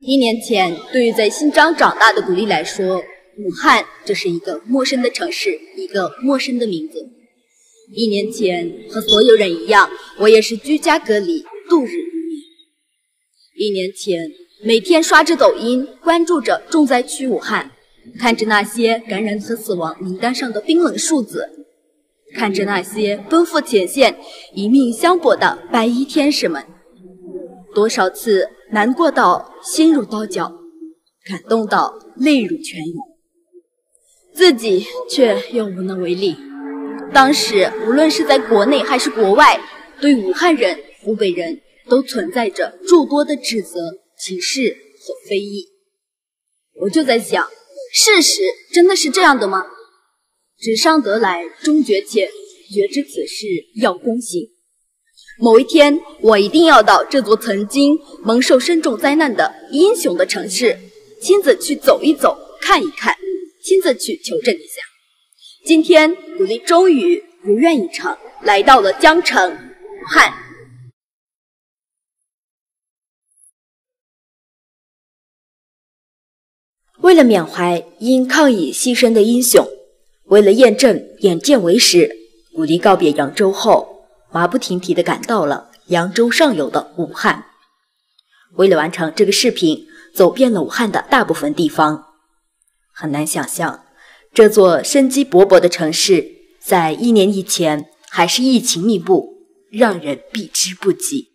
1年前，对于在新疆长大的古力来说，武汉这是一个陌生的城市，一个陌生的名字。1年前，和所有人一样，我也是居家隔离，度日如年。1年前，每天刷着抖音，关注着重灾区武汉，看着那些感染和死亡名单上的冰冷数字，看着那些奔赴前线、一命相搏的白衣天使们，多少次难过到心如刀绞，感动到泪如泉涌，自己却又无能为力。当时无论是在国内还是国外，对武汉人、湖北人都存在着诸多的指责、歧视和非议。我就在想，事实真的是这样的吗？纸上得来终觉浅，绝知此事要躬行。某一天，我一定要到这座曾经蒙受深重灾难的英雄的城市，亲自去走一走、看一看，亲自去求证一下。今天，古力终于如愿以偿，来到了江城武汉。为了缅怀因抗疫牺牲的英雄，为了验证眼见为实，古力告别扬州后，马不停蹄地赶到了扬州上游的武汉。为了完成这个视频，走遍了武汉的大部分地方。很难想象，这座生机勃勃的城市，在1年以前还是疫情密布，让人避之不及。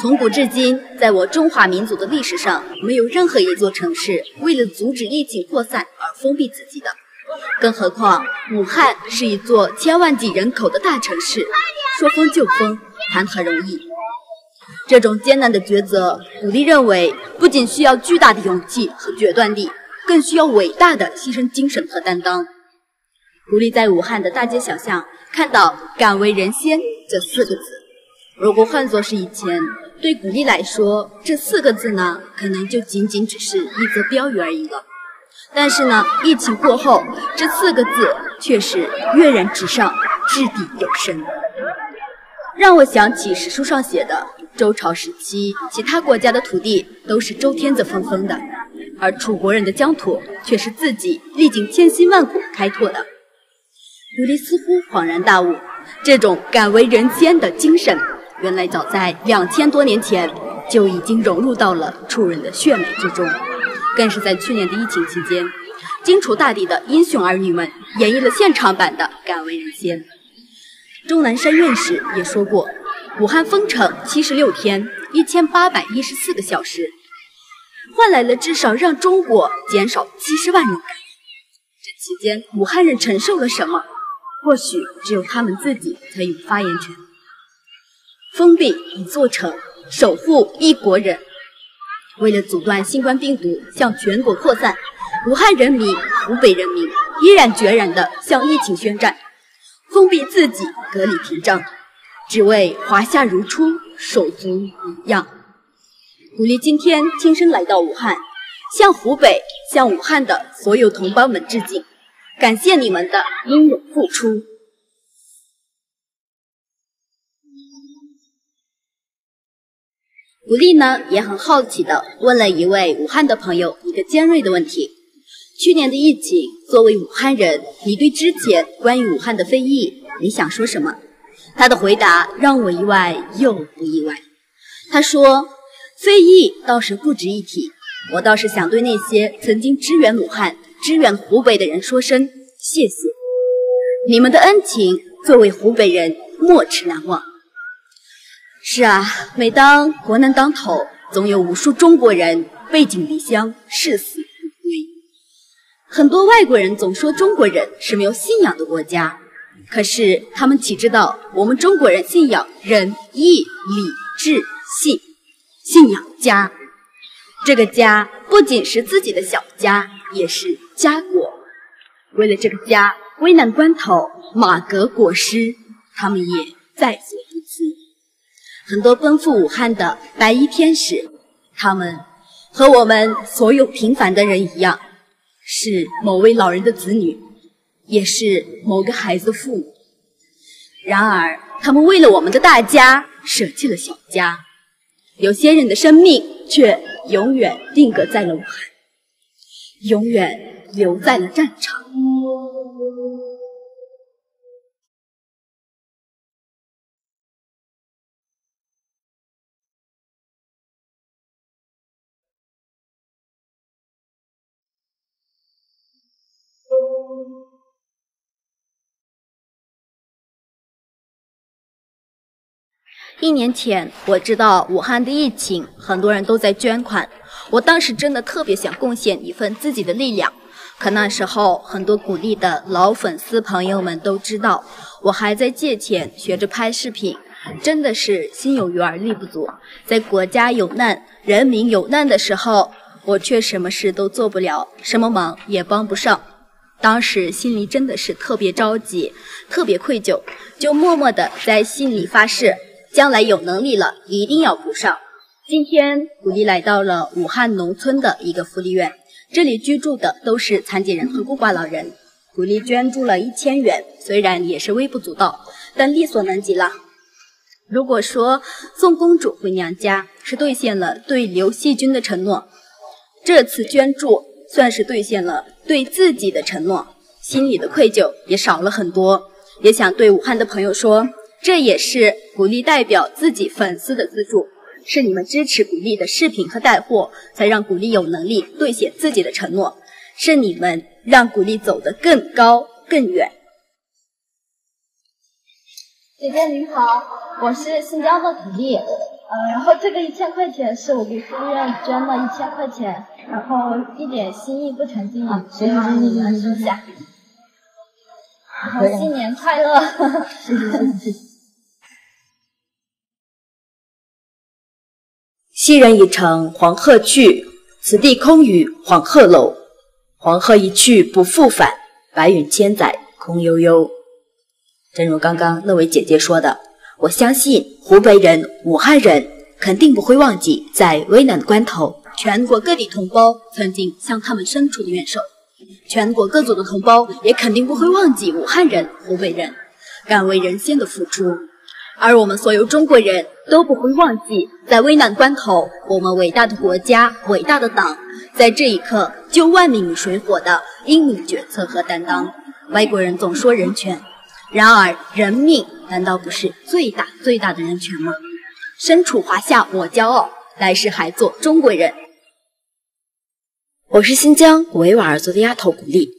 从古至今，在我中华民族的历史上，没有任何一座城市为了阻止疫情扩散而封闭自己的。更何况，武汉是一座千万级人口的大城市，说封就封，谈何容易？这种艰难的抉择，古力认为不仅需要巨大的勇气和决断力，更需要伟大的牺牲精神和担当。古力在武汉的大街小巷看到“敢为人先”这4个字，如果换作是以前，对古力来说，这4个字呢，可能就仅仅只是一则标语而已了。但是呢，疫情过后，这4个字却是跃然纸上，掷地有声，让我想起史书上写的周朝时期，其他国家的土地都是周天子分封的，而楚国人的疆土却是自己历经千辛万苦开拓的。古力似乎恍然大悟，这种敢为人先的精神，原来早在2000多年前就已经融入到了楚人的血脉之中。更是在去年的疫情期间，荆楚大地的英雄儿女们演绎了现场版的敢为人先。钟南山院士也说过，武汉封城76天，1814个小时，换来了至少让中国减少70万人感染。这期间，武汉人承受了什么？或许只有他们自己才有发言权。封闭一座城，守护一国人。为了阻断新冠病毒向全国扩散，武汉人民、湖北人民毅然决然地向疫情宣战，封闭自己，隔离屏障，只为华夏如初，手足一样。古力今天亲身来到武汉，向湖北、向武汉的所有同胞们致敬，感谢你们的英勇付出。古力呢也很好奇地问了一位武汉的朋友一个尖锐的问题：去年的疫情，作为武汉人，你对之前关于武汉的非议，你想说什么？他的回答让我意外又不意外。他说，非议倒是不值一提，我倒是想对那些曾经支援武汉、支援湖北的人说声谢谢，你们的恩情作为湖北人没齿难忘。是啊，每当国难当头，总有无数中国人背井离乡，视死如归。很多外国人总说中国人是没有信仰的国家，可是他们岂知道我们中国人信仰仁义礼智信，信仰家。这个家不仅是自己的小家，也是家国。为了这个家，危难关头马革裹尸，他们也在所不辞。很多奔赴武汉的白衣天使，他们和我们所有平凡的人一样，是某位老人的子女，也是某个孩子的父母。然而，他们为了我们的大家，舍弃了小家。有些人的生命却永远定格在了武汉，永远留在了战场。1年前，我知道武汉的疫情，很多人都在捐款。我当时真的特别想贡献一份自己的力量，可那时候很多鼓励的老粉丝朋友们都知道，我还在借钱学着拍视频，真的是心有余而力不足。在国家有难、人民有难的时候，我却什么事都做不了，什么忙也帮不上。当时心里真的是特别着急，特别愧疚，就默默地在心里发誓，将来有能力了一定要补上。今天鼓励来到了武汉农村的一个福利院，这里居住的都是残疾人和孤寡老人。鼓励捐助了1000元，虽然也是微不足道，但力所能及了。如果说送公主回娘家是兑现了对刘细军的承诺，这次捐助算是兑现了对自己的承诺，心里的愧疚也少了很多。也想对武汉的朋友说，这也是鼓励代表自己粉丝的资助，是你们支持鼓励的视频和带货，才让鼓励有能力兑现自己的承诺，是你们让鼓励走得更高更远。姐姐您好，我是新疆的鼓励，然后这个1000块钱是我给福利院捐了1000块钱，然后一点心意不成敬意，希望你们收下。然后新年快乐！谢谢。昔人已乘黄鹤去，此地空余黄鹤楼。黄鹤一去不复返，白云千载空悠悠。正如刚刚那位姐姐说的，我相信湖北人、武汉人肯定不会忘记在危难的关头，全国各地同胞曾经向他们伸出的援手。全国各族的同胞也肯定不会忘记武汉人、湖北人敢为人先的付出，而我们所有中国人都不会忘记，在危难关头，我们伟大的国家、伟大的党，在这一刻救万民于水火的英明决策和担当。外国人总说人权，然而人命难道不是最大最大的人权吗？身处华夏我骄傲，来世还做中国人。我是新疆维吾尔族的丫头古丽，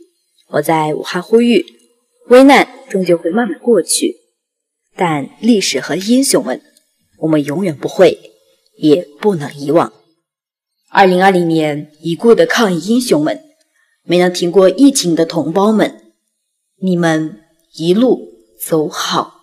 我在武汉呼吁，危难终究会慢慢过去，但历史和英雄们，我们永远不会，也不能遗忘。2020年已故的抗疫英雄们，没能挺过疫情的同胞们，你们一路走好。